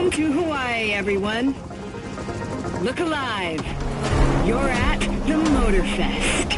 Welcome to Hawaii, everyone. Look alive. You're at the Motorfest.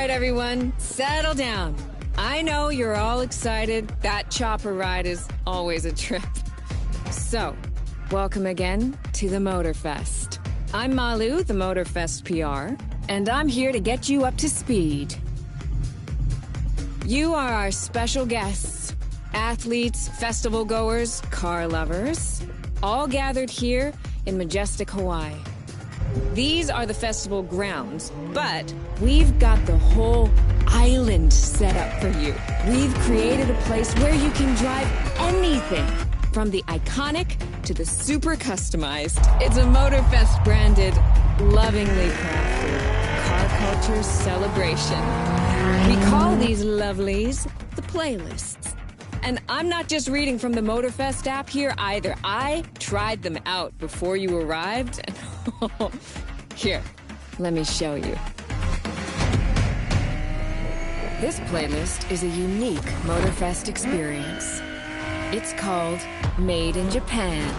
Everyone, settle down. I know you're all excited. That chopper ride is always a trip. So, welcome again to the Motorfest. I'm Malu, the Motorfest PR, and I'm here to get you up to speed. You are our special guests, athletes, festival goers, car lovers, all gathered here in majestic Hawaii. These are the festival grounds, but we've got the whole island set up for you. We've created a place where you can drive anything, from the iconic to the super customized. It's a Motorfest branded, lovingly crafted car culture celebration. We call these lovelies the playlists. And I'm not just reading from the Motorfest app here either. I tried them out before you arrived. And here, let me show you. This playlist is a unique Motorfest experience. It's called Made in Japan.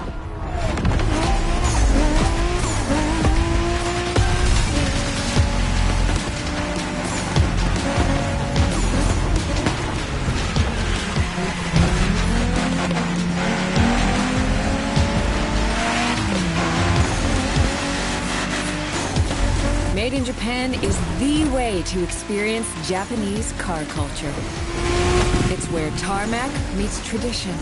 Made in Japan is the way to experience Japanese car culture. It's where tarmac meets tradition.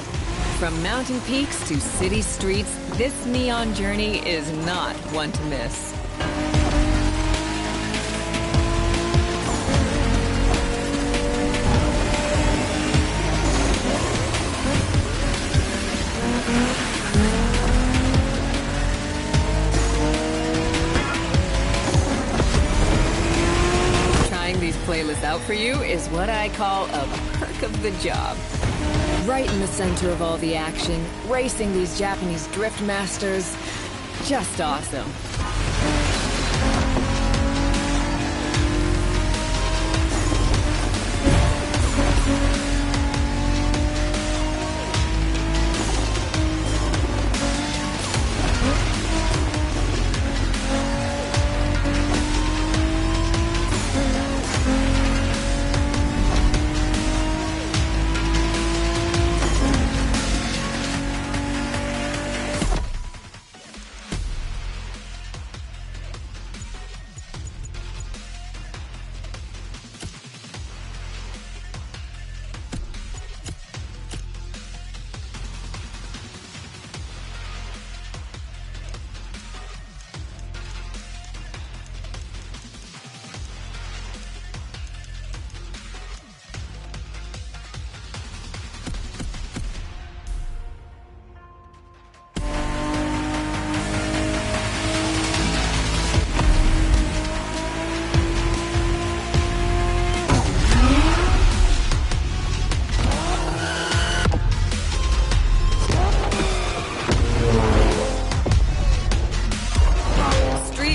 From mountain peaks to city streets, this neon journey is not one to miss. Playlist out for you is what I call a perk of the job. Right in the center of all the action, racing these Japanese drift masters, just awesome.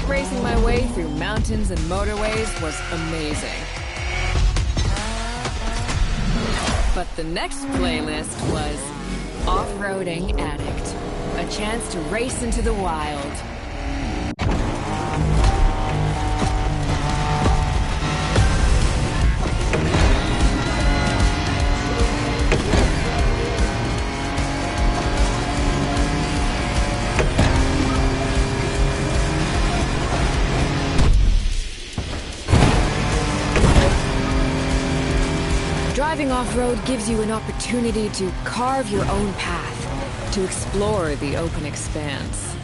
Racing my way through mountains and motorways was amazing. But the next playlist was Off-roading addict. A chance to race into the wild. Driving off-road gives you an opportunity to carve your own path, to explore the open expanse.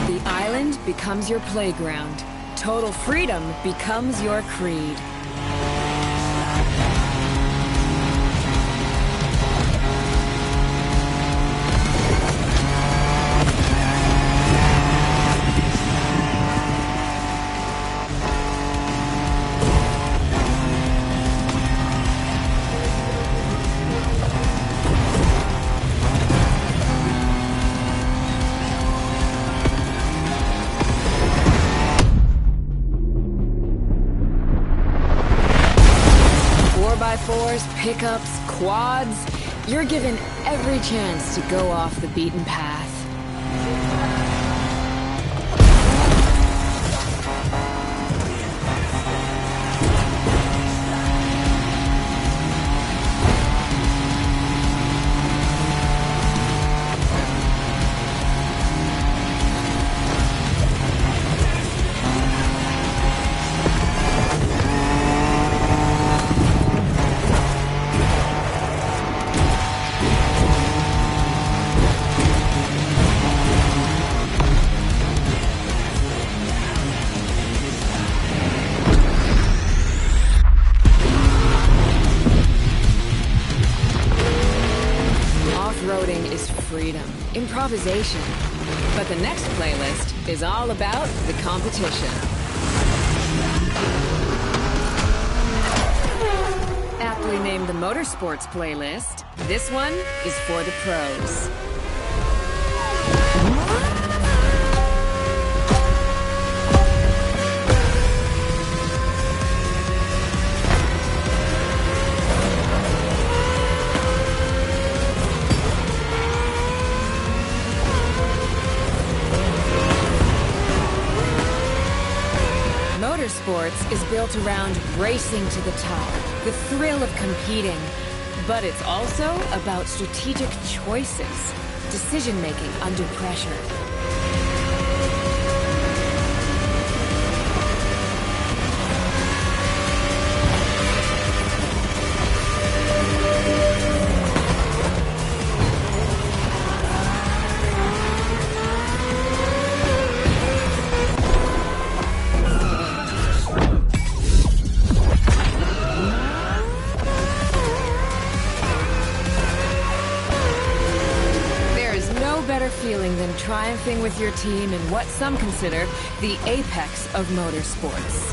The island becomes your playground. Total freedom becomes your creed. Fours, pickups, quads, you're given every chance to go off the beaten path. Off-roading is freedom, improvisation. But the next playlist is all about the competition. Aptly named the Motorsports playlist, this one is for the pros. Motorsports is built around racing to the top, the thrill of competing. But it's also about strategic choices, decision-making under pressure. Better feeling than triumphing with your team in what some consider the apex of motorsports.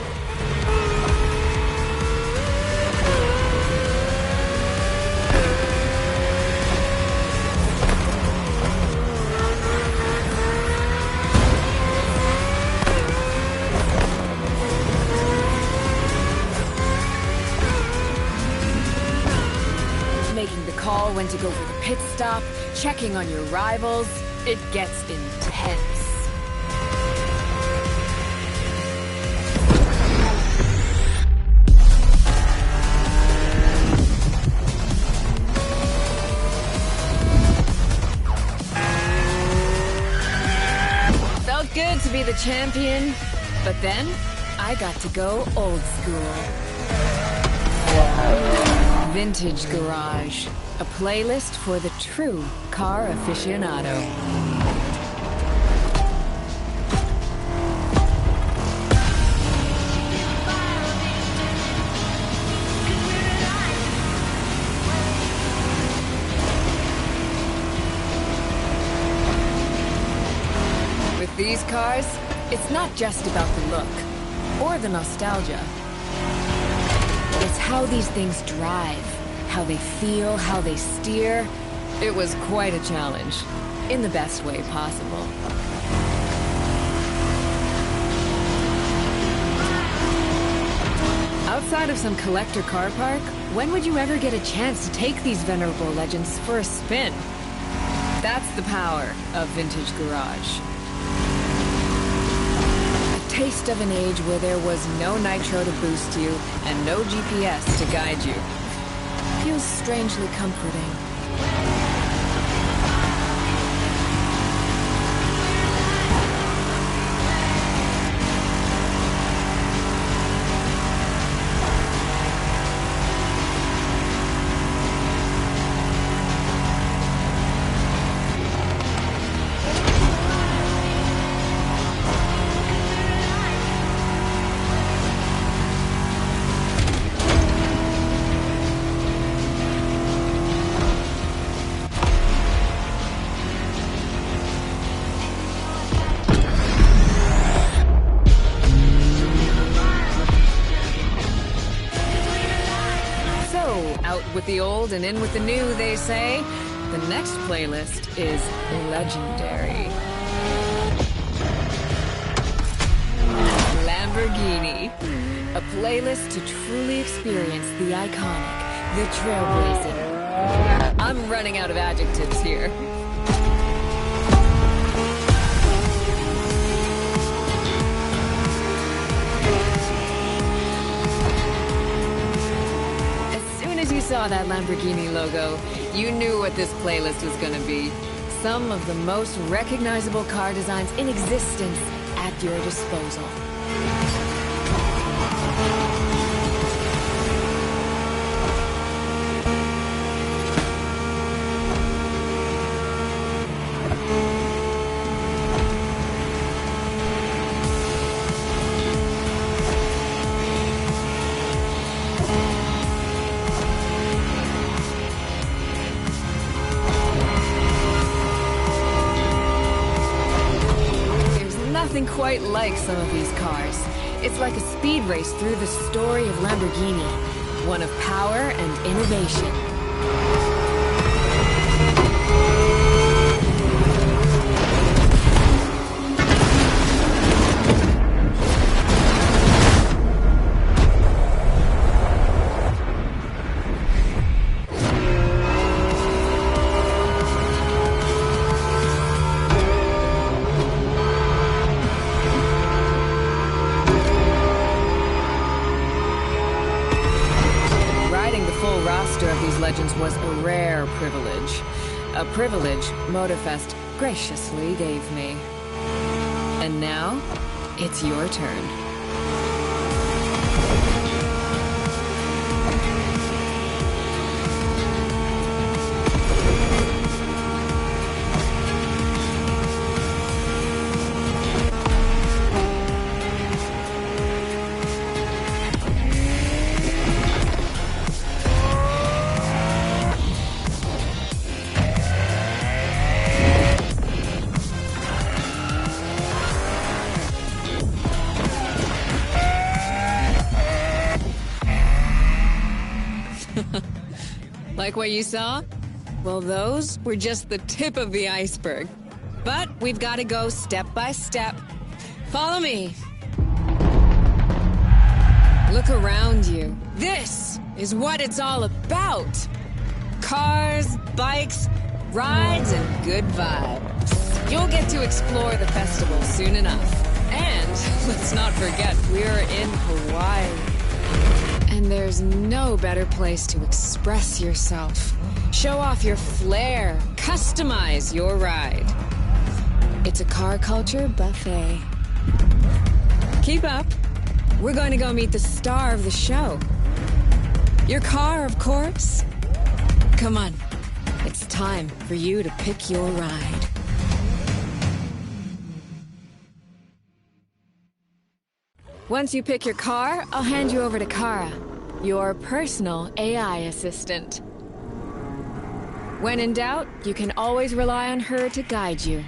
Making the call when to go for the pit stop, checking on your rivals, it gets intense. Felt good to be the champion, but then I got to go old school. Vintage Garage, a playlist for the true car aficionado. With these cars, it's not just about the look or the nostalgia. It's how these things drive, how they feel, how they steer. It was quite a challenge, in the best way possible. Out Outside of some collector car park, when would you ever get a chance to take these venerable legends for a spin? That's the power of Vintage Garage. A taste of an age where there was no nitro to boost you and no GPS to guide you. Feels strangely comforting. Out with the old and in with the new, they say. The next playlist is legendary. Lamborghini. A playlist to truly experience the iconic, the trailblazing. I'm running out of adjectives here. You saw that Lamborghini logo, you knew what this playlist was gonna be. Some of the most recognizable car designs in existence at your disposal. Nothing quite like some of these cars. It's like a speed race through the story of Lamborghini, one of power and innovation. Legends was a rare privilege. A privilege Motorfest graciously gave me. And now, it's your turn. Like what you saw? Well, those were just the tip of the iceberg. But we've got to go step by step. Follow me. Look around you. This is what it's all about. Cars, bikes, rides, and good vibes. You'll get to explore the festival soon enough. And let's not forget, we're in Hawaii. And there's no better place to express yourself. Show off your flair. Customize your ride. It's a car culture buffet. Keep up. We're going to go meet the star of the show. Your car, of course. Come on. It's time for you to pick your ride. Once you pick your car, I'll hand you over to Kara, your personal AI assistant. When in doubt, you can always rely on her to guide you.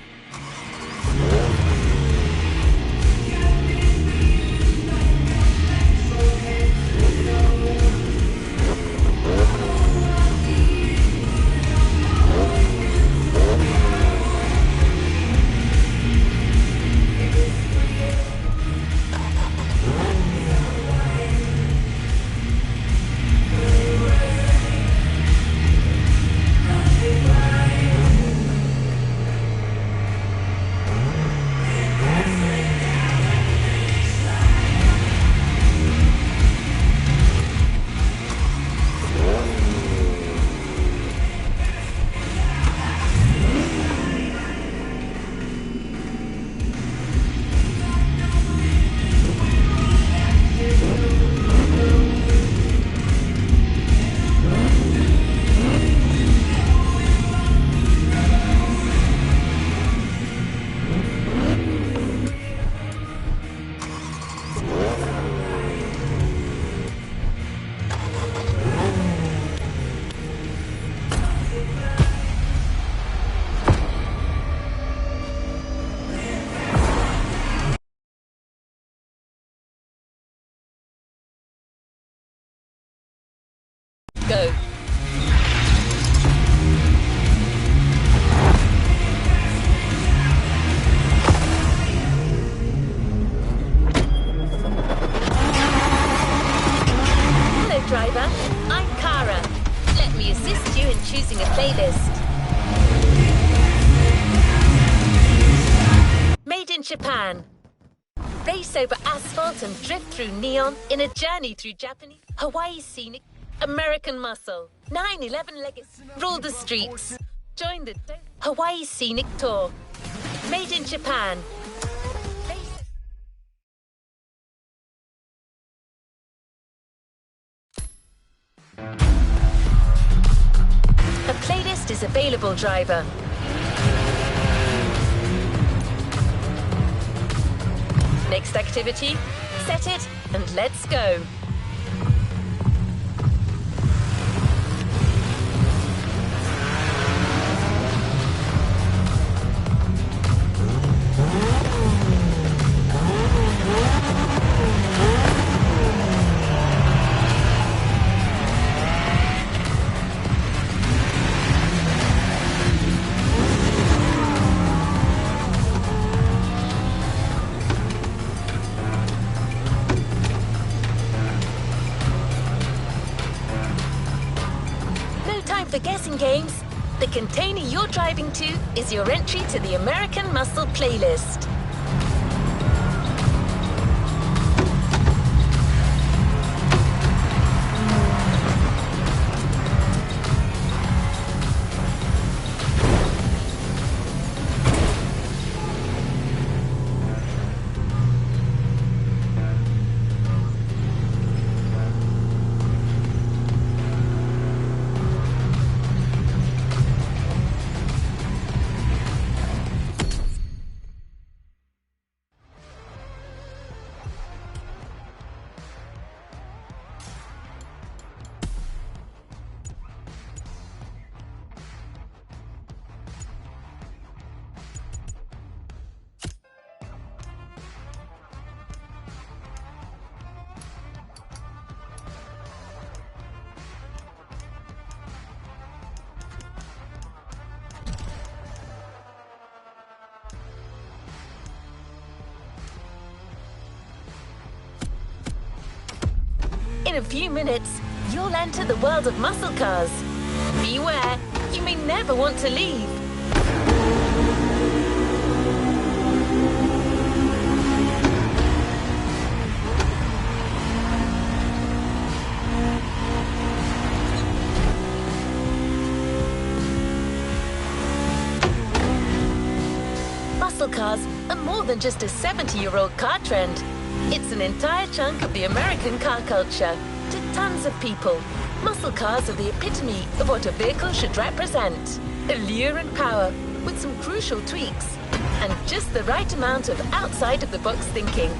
go. Hello, driver. I'm Kara. Let me assist you in choosing a playlist. Made in Japan. Race over asphalt and drift through neon in a journey through Japanese, Hawaii scenic, American muscle, 9/11 legacy, rule the streets. Join the Hawaii scenic tour. Made in Japan. A playlist is available, driver. Next activity, set it and let's go. For guessing games, the container you're driving to is your entry to the American Muscle playlist. In a few minutes, you'll enter the world of muscle cars. Beware, you may never want to leave. Muscle cars are more than just a 70-year-old car trend. It's an entire chunk of the American car culture. To tons of people, muscle cars are the epitome of what a vehicle should represent. Allure and power, with some crucial tweaks, and just the right amount of outside-of-the-box thinking.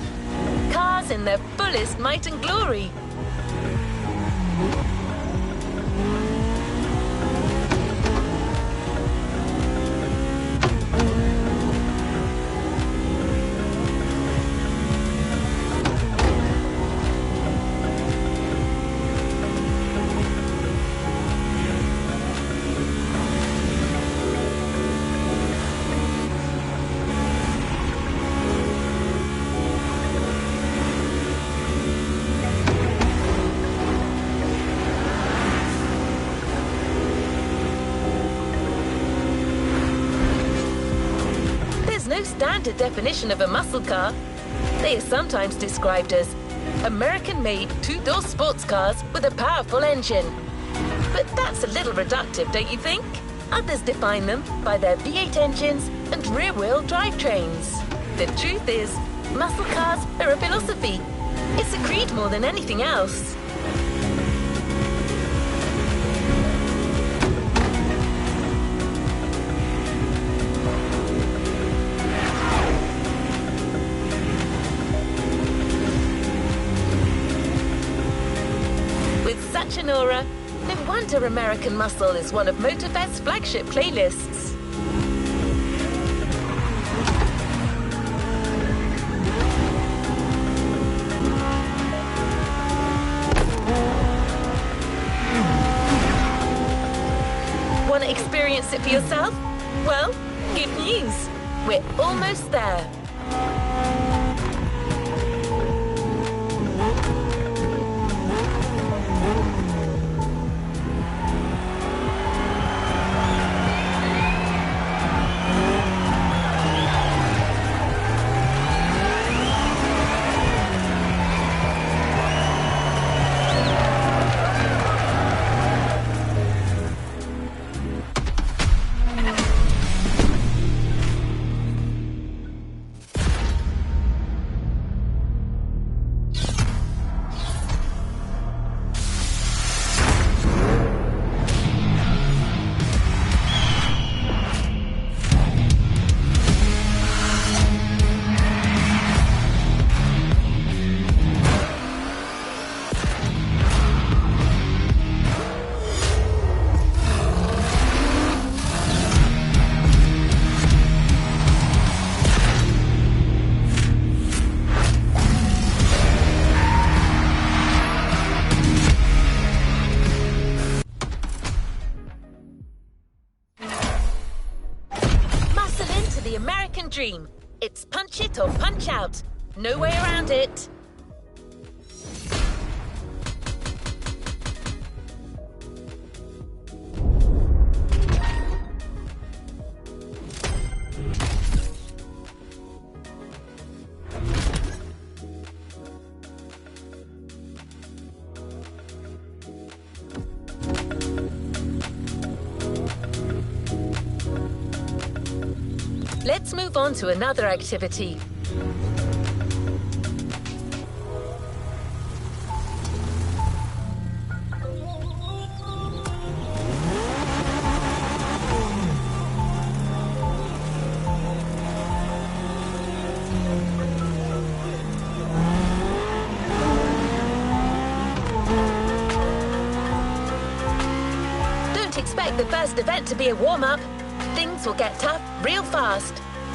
Cars in their fullest might and glory. No standard definition of a muscle car. They are sometimes described as American-made two-door sports cars with a powerful engine. But that's a little reductive, don't you think? Others define them by their V8 engines and rear-wheel drivetrains. The truth is, muscle cars are a philosophy. It's a creed more than anything else. An aura. No wonder American Muscle is one of Motorfest's flagship playlists. Experience it for yourself? Well, good news. We're almost there. Dream. It's punch it or punch out. No way around it. Let's move on to another activity. Don't expect the first event to be a warm-up. Things will get tough real fast,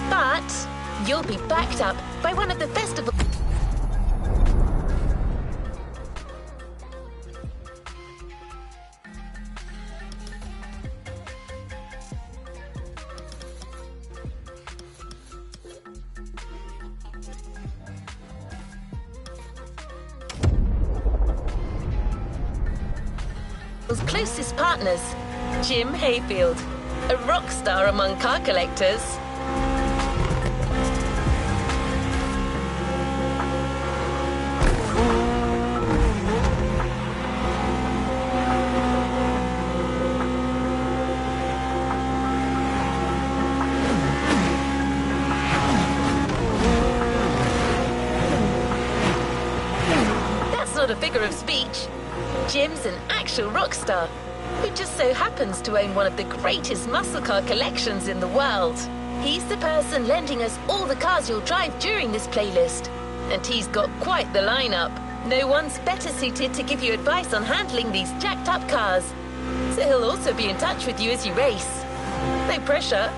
but you'll be backed up by one of the festival's closest partners, Jim Hayfield, a rock star among car collectors. That's not a figure of speech. Jim's an actual rock star who just so happens to own one of the greatest muscle car collections in the world. He's the person lending us all the cars you'll drive during this playlist. And he's got quite the lineup. No one's better suited to give you advice on handling these jacked up cars. So he'll also be in touch with you as you race. No pressure.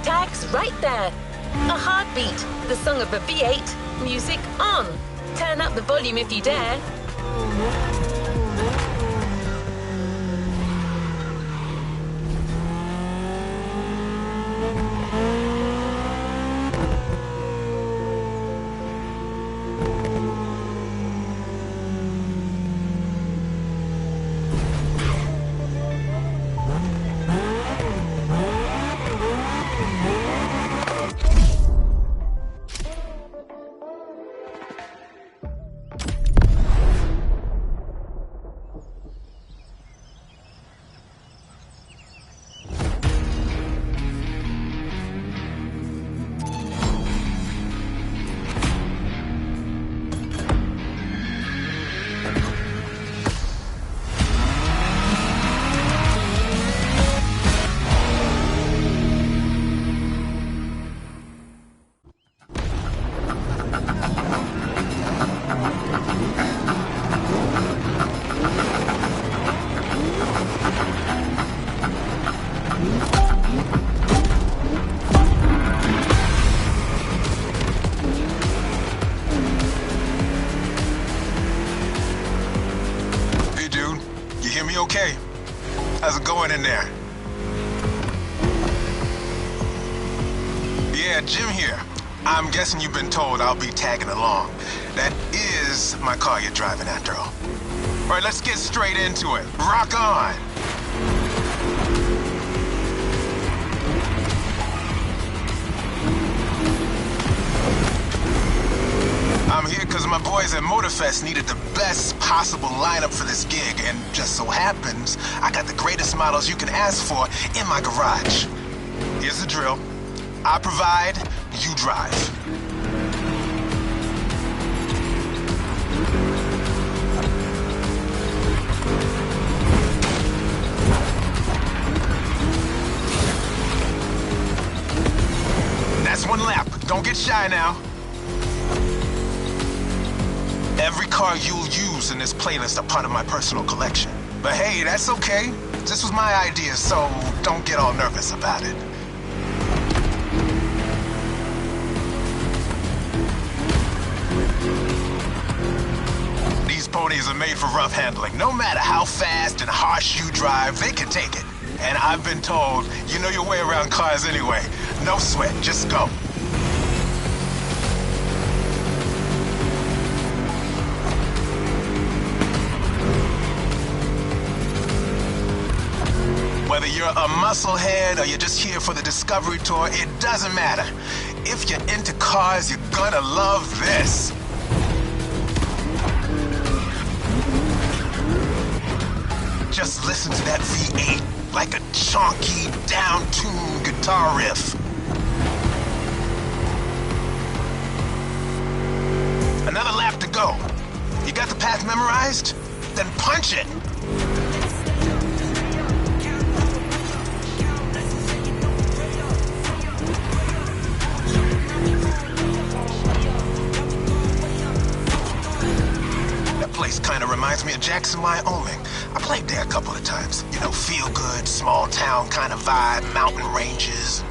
Tag's right there. A heartbeat, the song of a V8, music on. Turn up the volume if you dare. You hear me okay? How's it going in there? Yeah, Jim here. I'm guessing you've been told I'll be tagging along. That is my car you're driving after all. All right, let's get straight into it. Rock on! I'm here because my boys at Motorfest needed the best possible lineup for this gig, and just so happens, I got the greatest models you can ask for in my garage. Here's the drill. I provide, you drive. That's one lap. Don't get shy now. Every car you'll use in this playlist are part of my personal collection. But hey, that's okay. This was my idea, so don't get all nervous about it. These ponies are made for rough handling. No matter how fast and harsh you drive, they can take it. And I've been told, you know your way around cars anyway. No sweat, just go. Whether you're a musclehead or you're just here for the Discovery Tour, it doesn't matter. If you're into cars, you're gonna love this. Just listen to that V8 like a chunky, down-tuned guitar riff. Another lap to go. You got the path memorized? Then punch it. Place kind of reminds me of Jackson, Wyoming. I played there a couple of times. You know, feel good, small town kind of vibe, mountain ranges.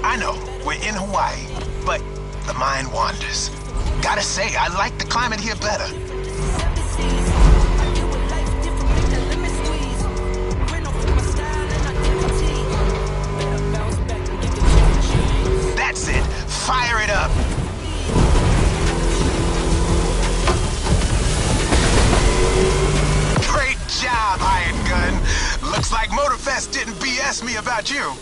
I know, we're in Hawaii, but the mind wanders. Gotta say, I like the climate here better. That's it. Fire it up. Great job, Hired Gun. Looks like Motorfest didn't BS me about you.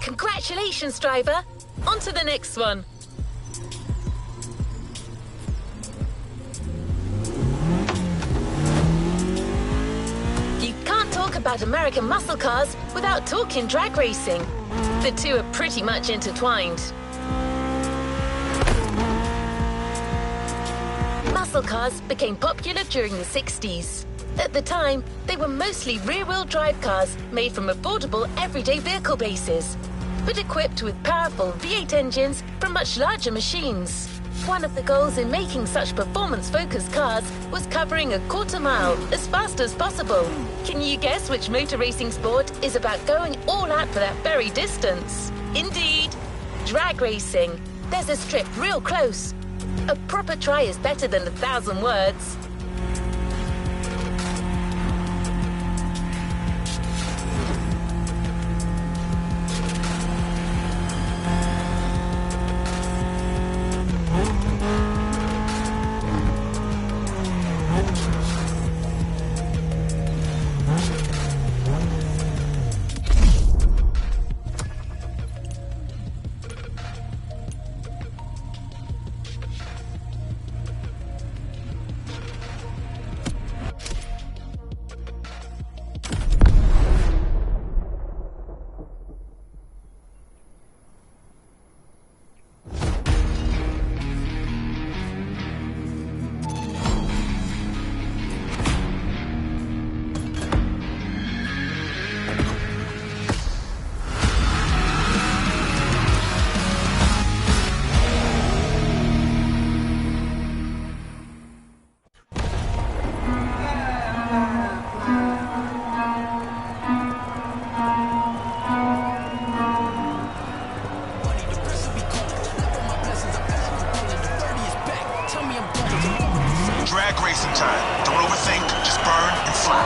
Congratulations, driver. On to the next one. You can't talk about American muscle cars without talking drag racing. The two are pretty much intertwined. Muscle cars became popular during the 60s. At the time, they were mostly rear-wheel drive cars made from affordable everyday vehicle bases, but equipped with powerful V8 engines from much larger machines. One of the goals in making such performance-focused cars was covering a quarter mile as fast as possible. Can you guess which motor racing sport is about going all out for that very distance? Indeed, drag racing. There's a strip real close. A proper try is better than 1,000 words. racing time. Don't overthink, just burn and fly.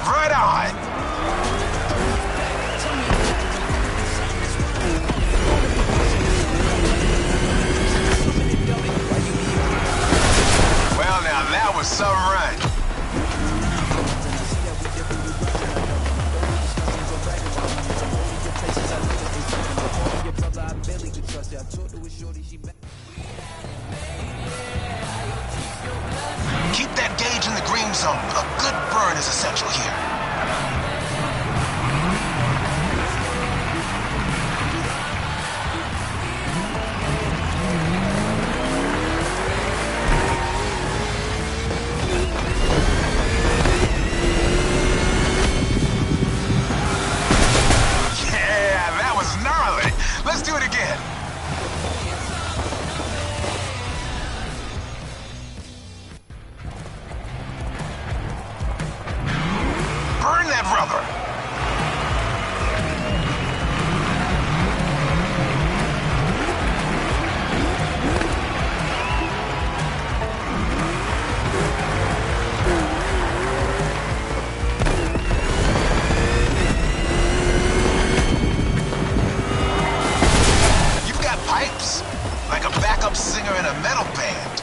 Right on! Well, now that was some run. Keep that gauge in the green zone. A good burn is essential here. Yeah, that was gnarly. Let's do it again. Burn that rubber! You've got pipes, like a backup singer in a metal band.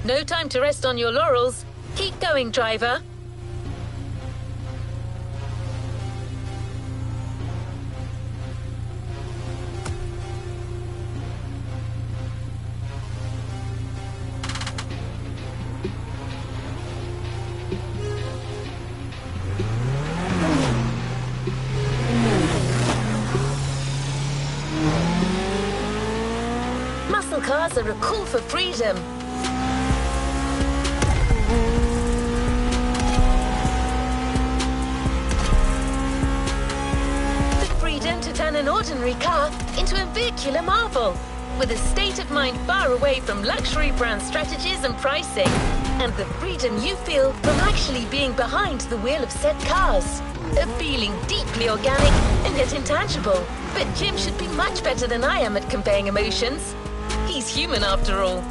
No time to rest on your laurels. Keep going, driver. Muscle cars are a call for freedom. Turn an ordinary car into a vehicular marvel, with a state of mind far away from luxury brand strategies and pricing, and the freedom you feel from actually being behind the wheel of said cars. A feeling deeply organic and yet intangible. But Jim should be much better than I am at conveying emotions. He's human after all.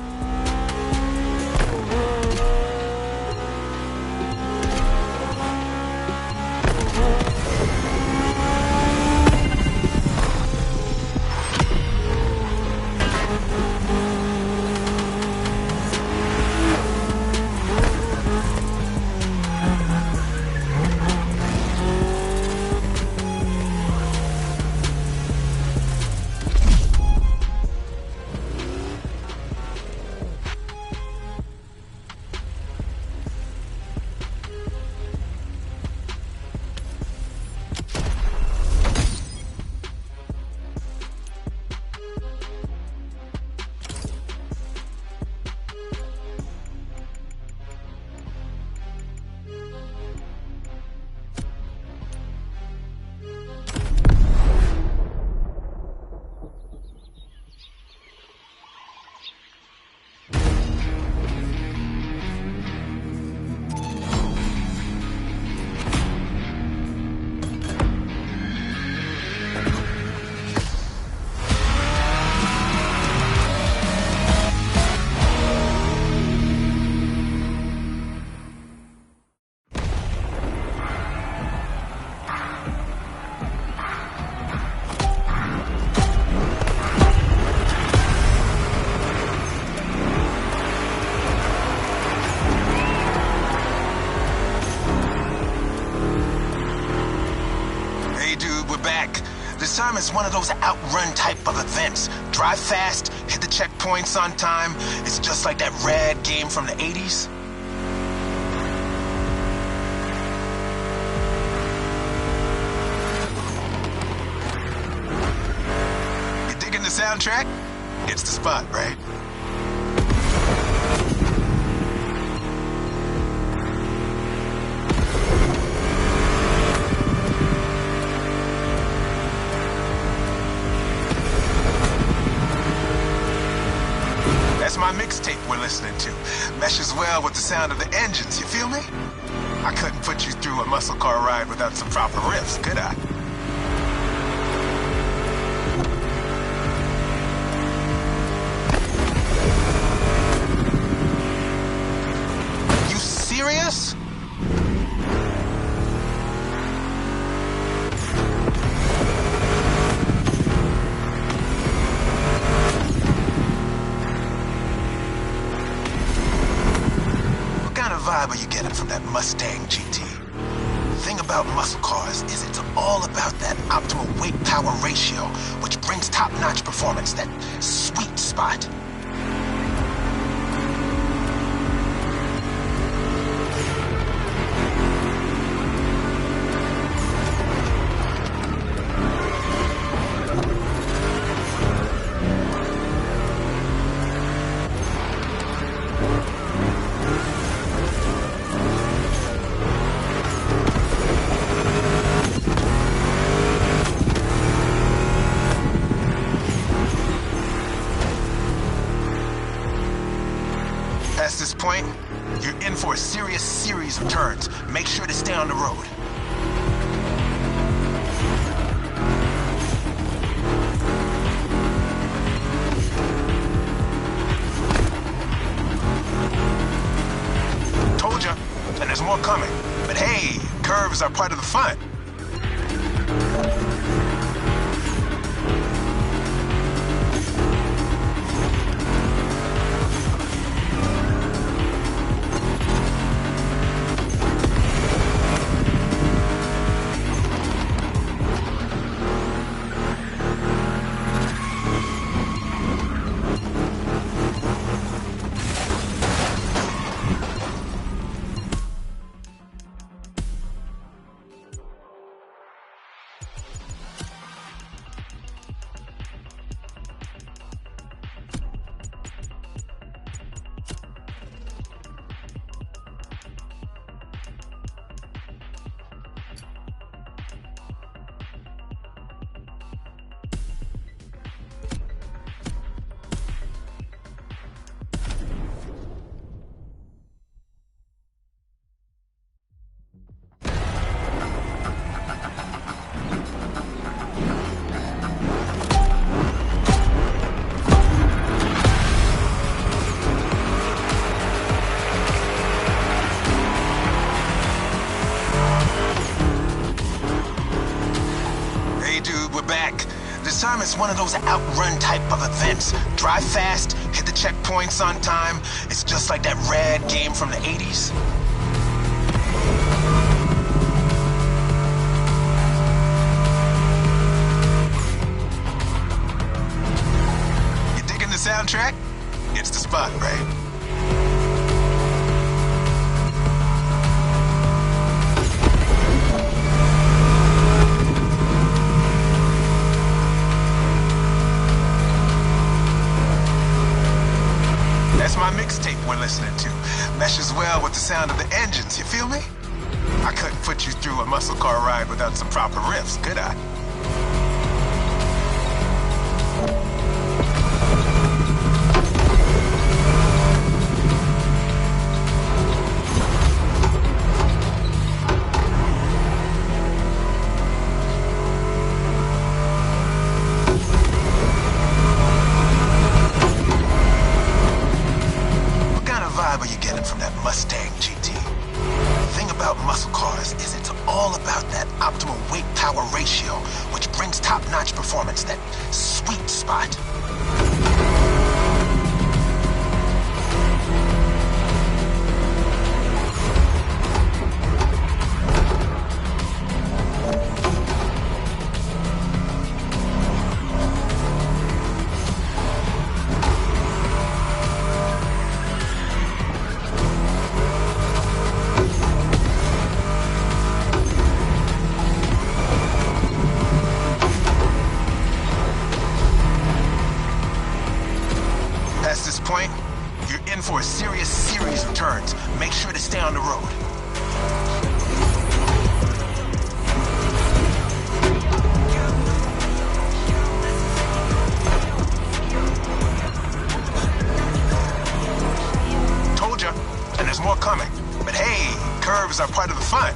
This time it's one of those outrun type of events. Drive fast, hit the checkpoints on time. It's just like that rad game from the 80s. soundtrack? It's the spot, right? That's my mixtape we're listening to. Meshes well with the sound of the engines, you feel me? I couldn't put you through a muscle car ride without some proper riffs, could I? You serious? Vibe are you getting from that Mustang GT? The thing about muscle cars is it's all about that optimal weight-power ratio, which brings top-notch performance, that sweet spot. Past this point, you're in for a serious series of turns. Make sure to stay on the road. Told ya, and there's more coming. But hey, curves are part of the fun. This time it's one of those outrun type of events. Drive fast, hit the checkpoints on time. It's just like that rad game from the 80s. You digging the soundtrack? It's the spot, right? That's my mixtape we're listening to. Meshes well with the sound of the engines, you feel me? I couldn't put you through a muscle car ride without some proper riffs, could I? What are you getting from that Mustang GT? The thing about muscle cars is it's all about that optimal weight-power ratio, which brings top-notch performance, that sweet spot. curves are part of the fun.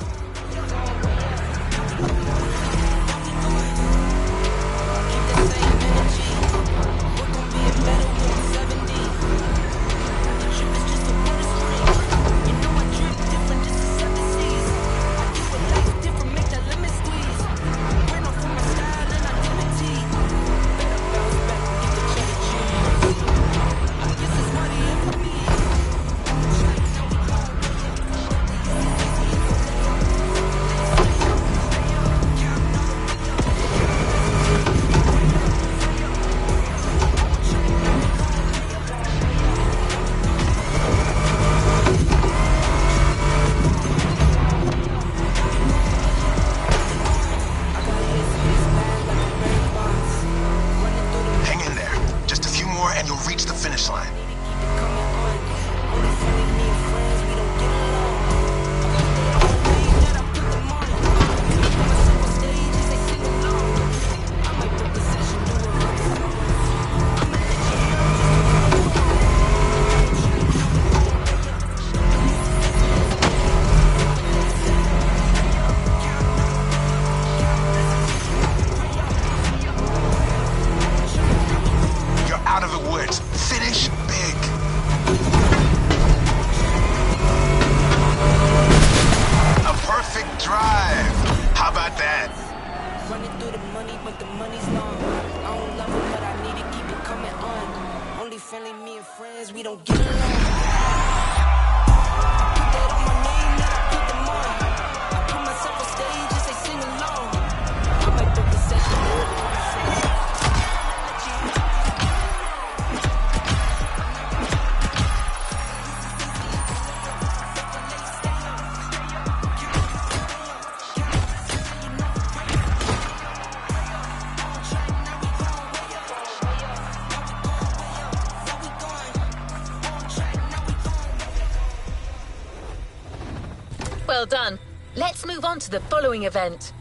Well done. Let's move on to the following event.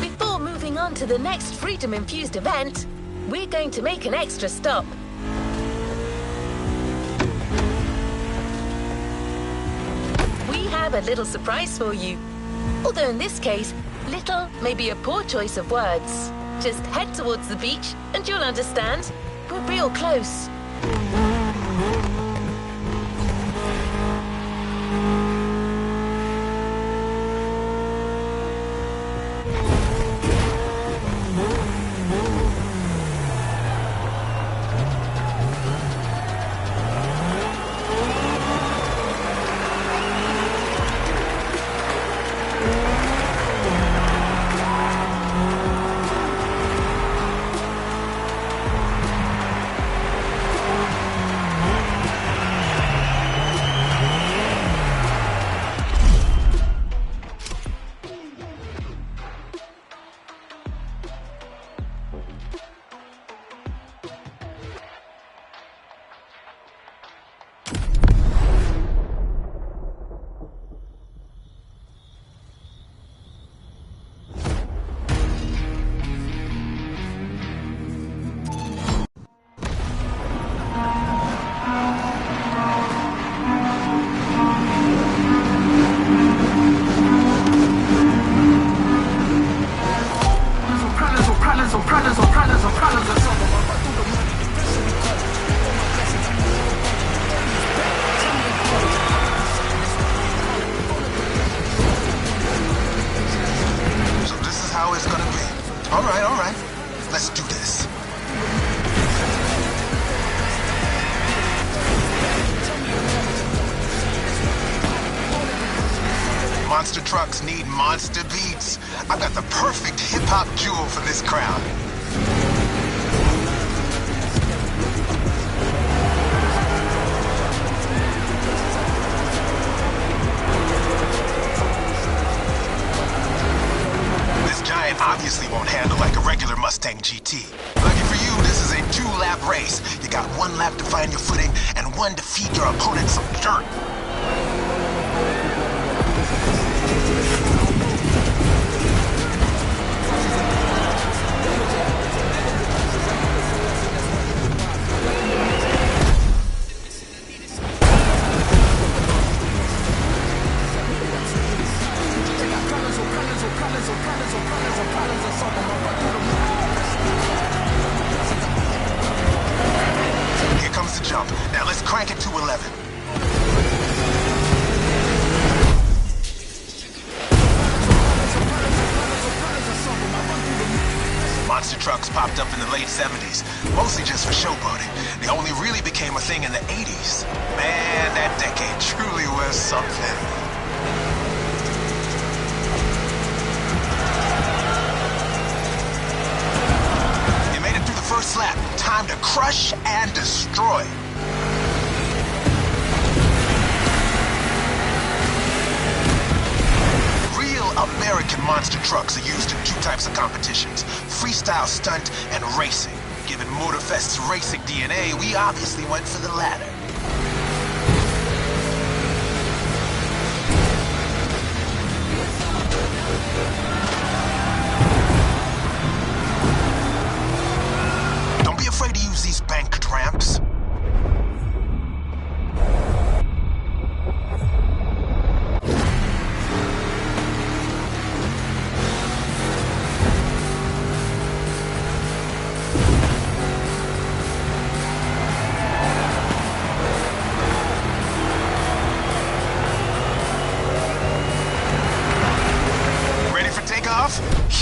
Before moving on to the next freedom-infused event, we're going to make an extra stop. We have a little surprise for you. Although in this case, little may be a poor choice of words. Just head towards the beach and you'll understand. We're real close. All right. Let's do this. Monster trucks need monster beats. I've got the perfect hip-hop jewel for this crowd. Obviously won't handle like a regular Mustang GT. Lucky for you, this is a 2-lap race. You got 1 lap to find your footing and 1 to feed your opponent some dirt. 11. Monster trucks popped up in the late 70s, mostly just for showboating. They only really became a thing in the 80s. Man, that decade truly was something. You made it through the first lap. Time to crush and destroy. American monster trucks are used in two types of competitions, freestyle stunt and racing. Given Motorfest's racing DNA, we obviously went for the latter. Don't be afraid to use these banked ramps.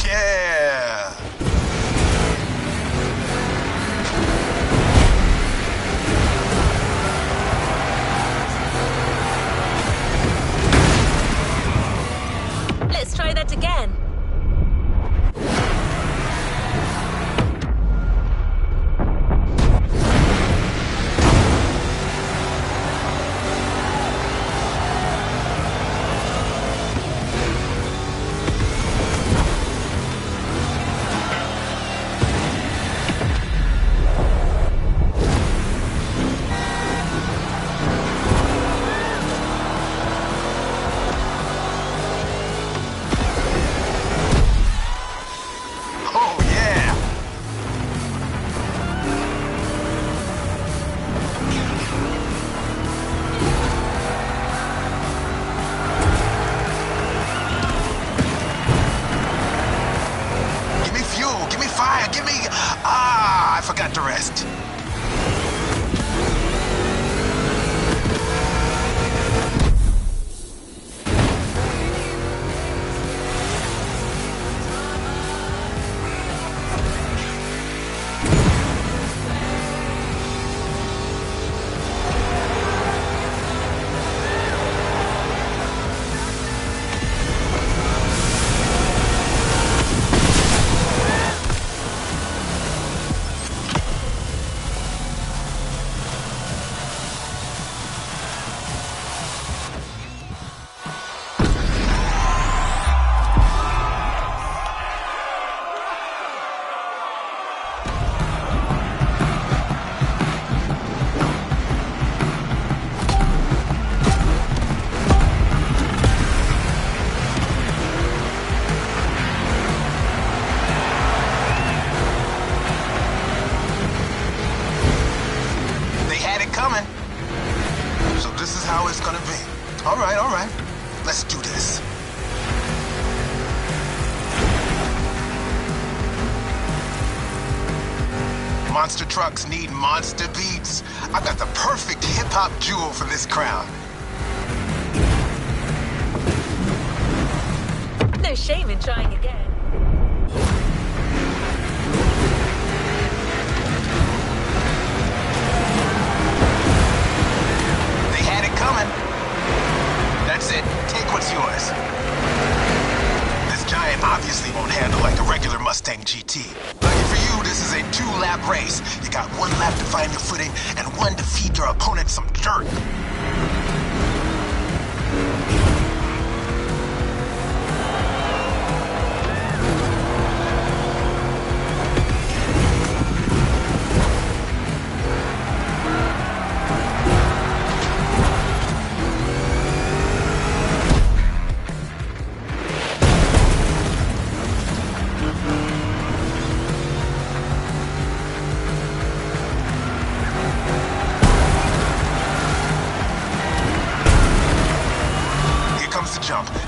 Yeah! Let's try that again. I forgot to rest. Coming. So this is how it's gonna be. All right. Let's do this. Monster trucks need monster beats. I've got the perfect hip-hop jewel for this crown. No shame in trying again. That's it. Take what's yours. This giant obviously won't handle like a regular Mustang GT. Lucky for you, this is a 2-lap race. You got 1 lap to find your footing and 1 to feed your opponent some dirt.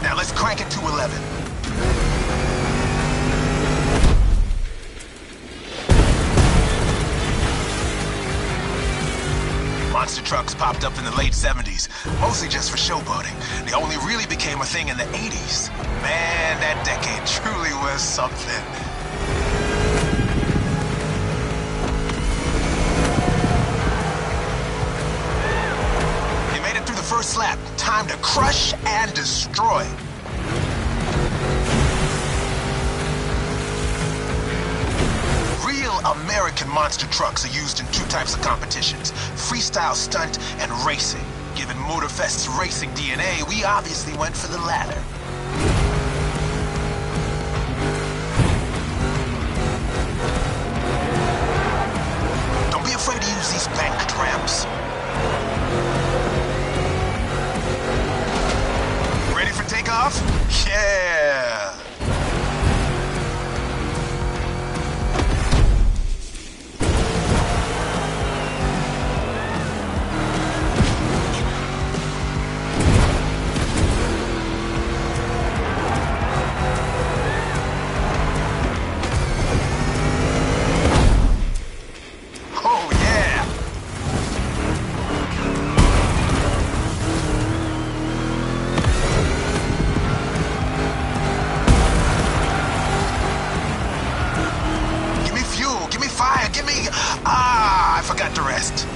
Now let's crank it to 11. monster trucks popped up in the late 70s, mostly just for showboating. They only really became a thing in the 80s. Man, that decade truly was something. They made it through the first lap. Time to crush and destroy. American monster trucks are used in two types of competitions, freestyle stunt and racing. Given Motorfest's racing DNA, we obviously went for the latter. Don't be afraid to use these banked ramps. Ready for takeoff? Yeah! I forgot the rest.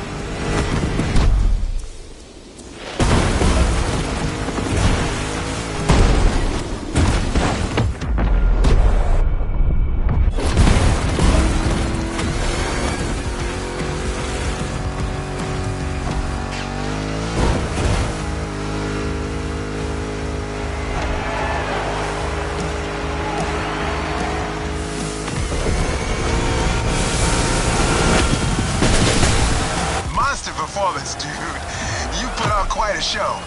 Performance, dude. You put on quite a show.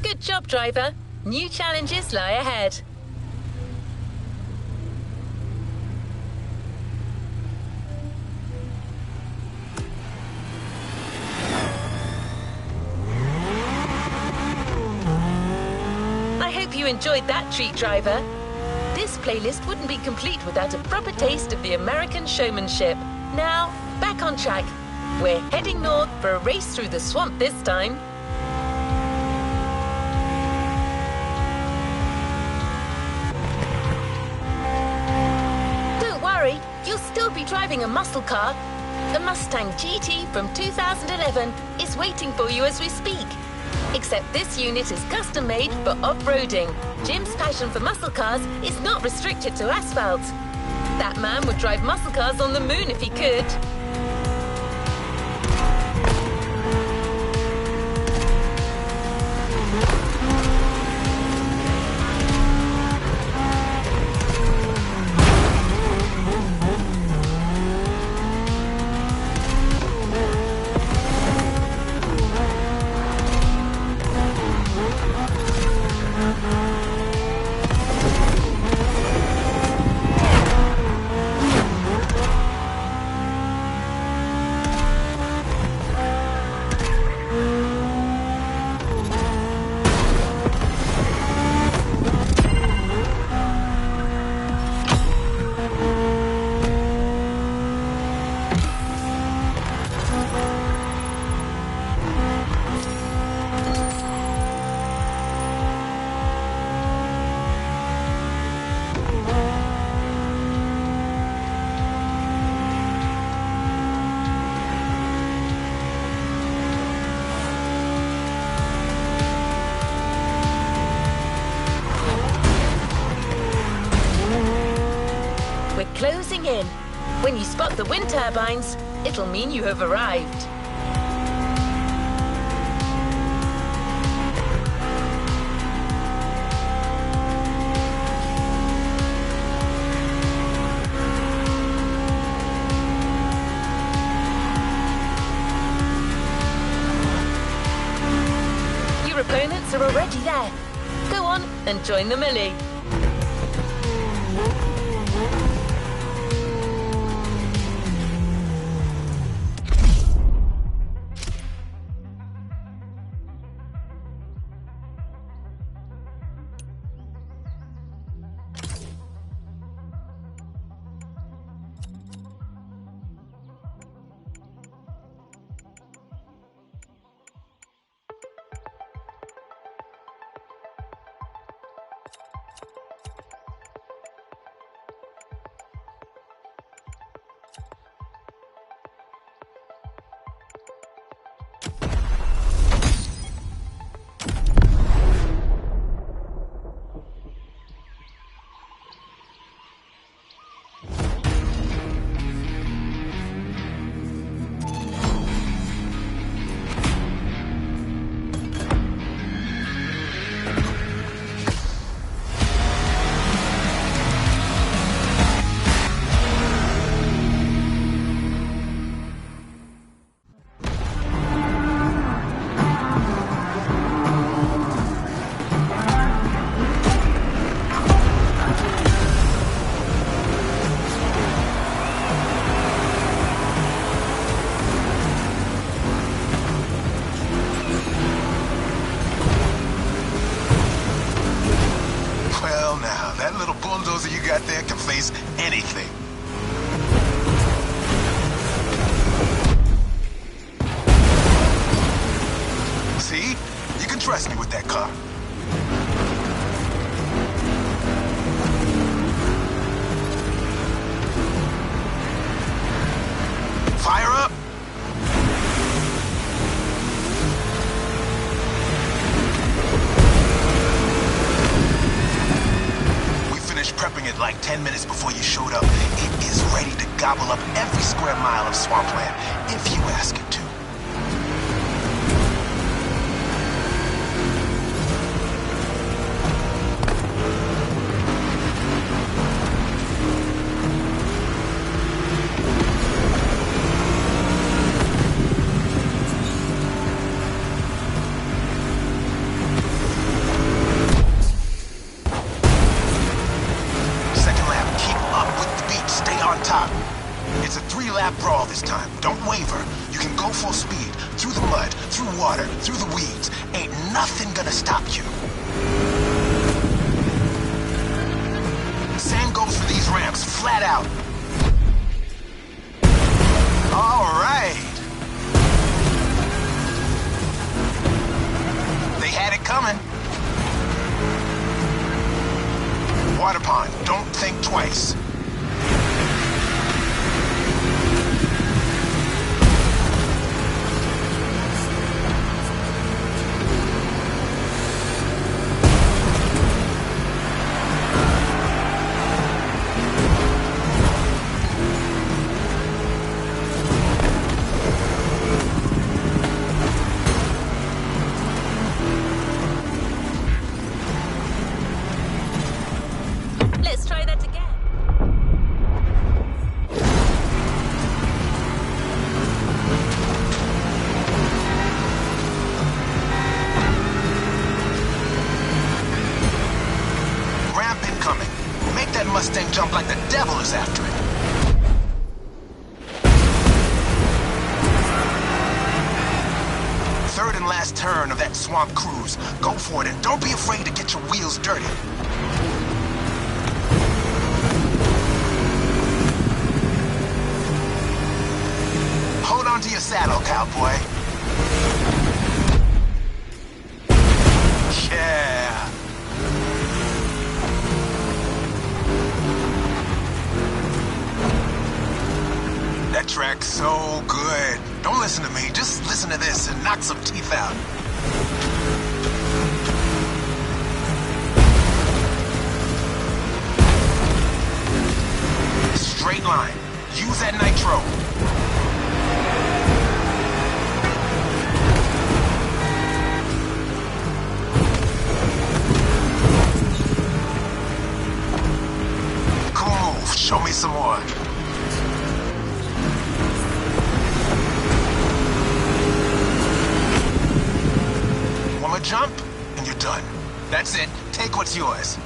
Good job, driver. New challenges lie ahead. I hope you enjoyed that treat, driver. This playlist wouldn't be complete without a proper taste of the American showmanship. Now, back on track. We're heading north for a race through the swamp this time. You'll still be driving a muscle car. The Mustang GT from 2011 is waiting for you as we speak. Except this unit is custom made for off-roading. Jim's passion for muscle cars is not restricted to asphalt. That man would drive muscle cars on the moon if he could. Closing in. When you spot the wind turbines, it'll mean you have arrived. boats are already there. Go on and join the melee. You got there can face anything. See? You can trust me with that car. Fire up! Prepping it like 10 minutes before you showed up. It is ready to gobble up every square mile of swampland, if you ask it to. It's a 3-lap brawl this time. Don't waver. You can go full speed. Through the mud, through water, through the weeds. Ain't nothing gonna stop you. Same goes for these ramps, flat out. All right. They had it coming. Water pond, don't think twice. Mustang jump like the devil is after it. Third and last turn of that swamp cruise. Go for it and don't be afraid to get your wheels dirty. Hold on to your saddle, cowboy. Yeah. That track's so good. Don't listen to me, just listen to this and knock some teeth out. Straight line. Use that nitro. Cool move. Show me some more. Jump and That's it. Take what's yours.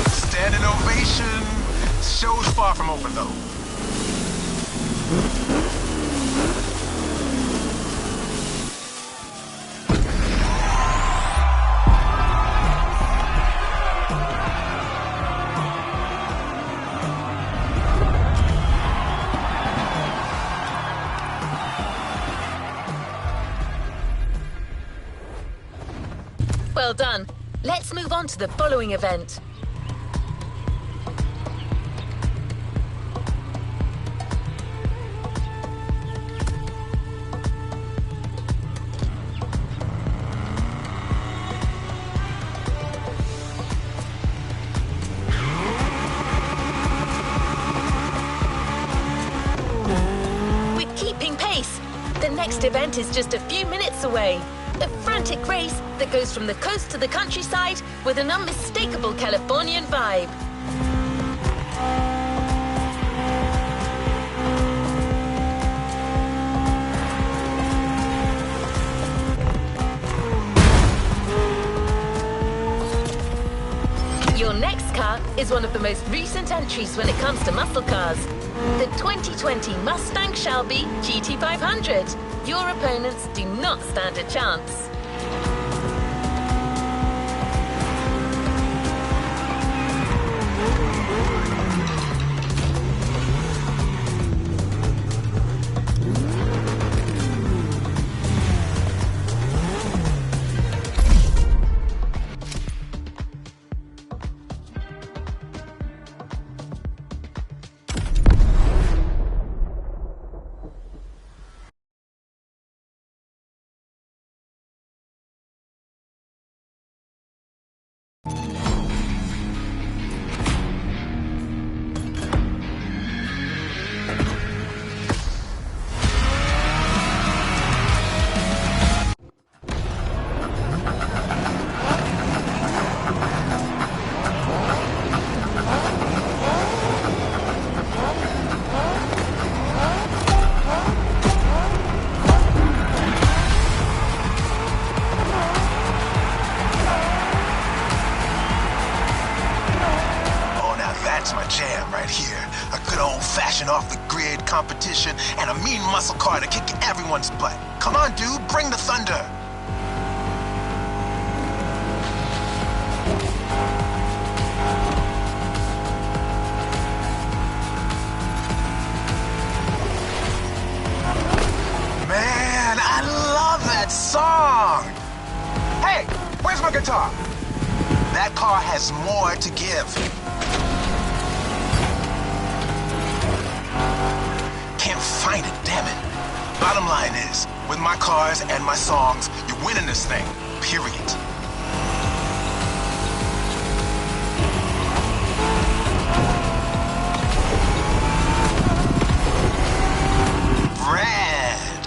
Standing ovation. Show's far from over, though. Well done. Let's move on to the following event. We're keeping pace. The next event is just a few minutes away. A frantic race that goes from the coast to the countryside with an unmistakable Californian vibe. Your next car is one of the most recent entries when it comes to muscle cars. The 2020 Mustang Shelby GT500. Your opponents do not stand a chance. off-the-grid competition and a mean muscle car to kick everyone's butt. Come on, dude, bring the thunder. Man, I love that song. Hey, where's my guitar? That car has more to give. Can't find it, damn it. Bottom line is, with my cars and my songs, you're winning this thing, period. Rad.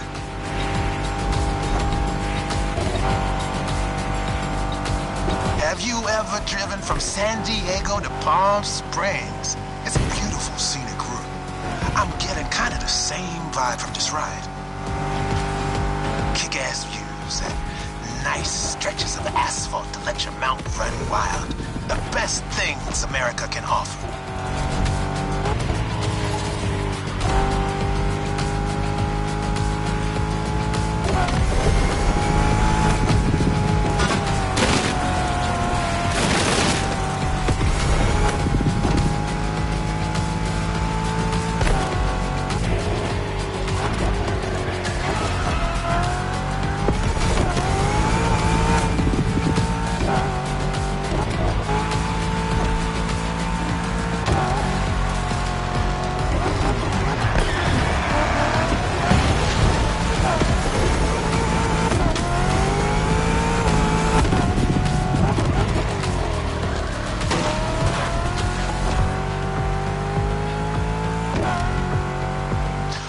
Have you ever driven from San Diego to Palm Springs? It's a beautiful scenic route. I'm getting kind of the same vibe from this ride. Kick-ass views and nice stretches of asphalt to let your mount run wild. The best things America can offer.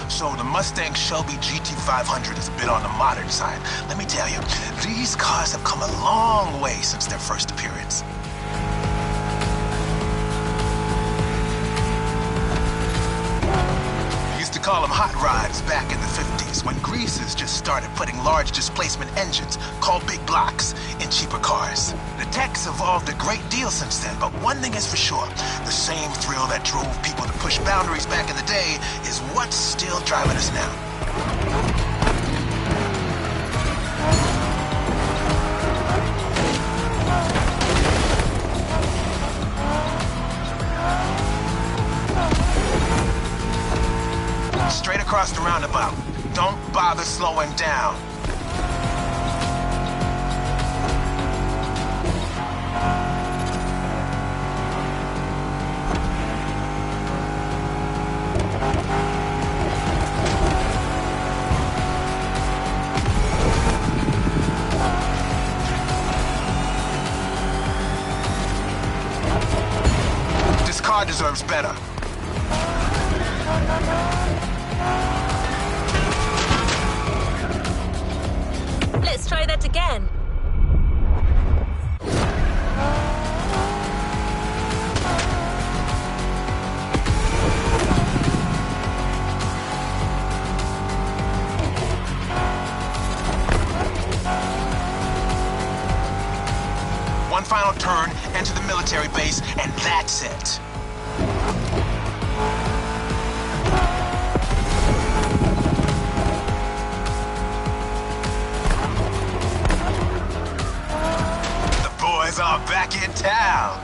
So the Mustang Shelby GT500 is a bit on the modern side. Let me tell you, these cars have come a long way since their first appearance. Used to call them hot rods back in the 50s when greasers just started putting large displacement engines, called big blocks, in cheaper cars. The tech's evolved a great deal since then, but one thing is for sure. The same thrill that drove people to push boundaries back in the day is what's still driving us now. Straight across the roundabout. Don't bother slowing down. This car deserves better. Let's try that again. One final turn, enter the military base, and that's it. Are back in town.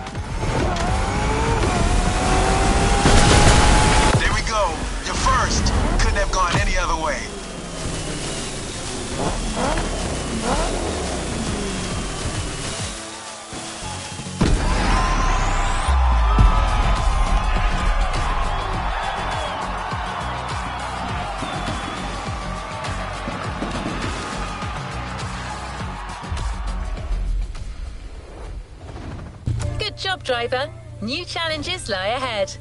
There we go. You're first. Couldn't have gone any other way. Good job, driver. New challenges lie ahead.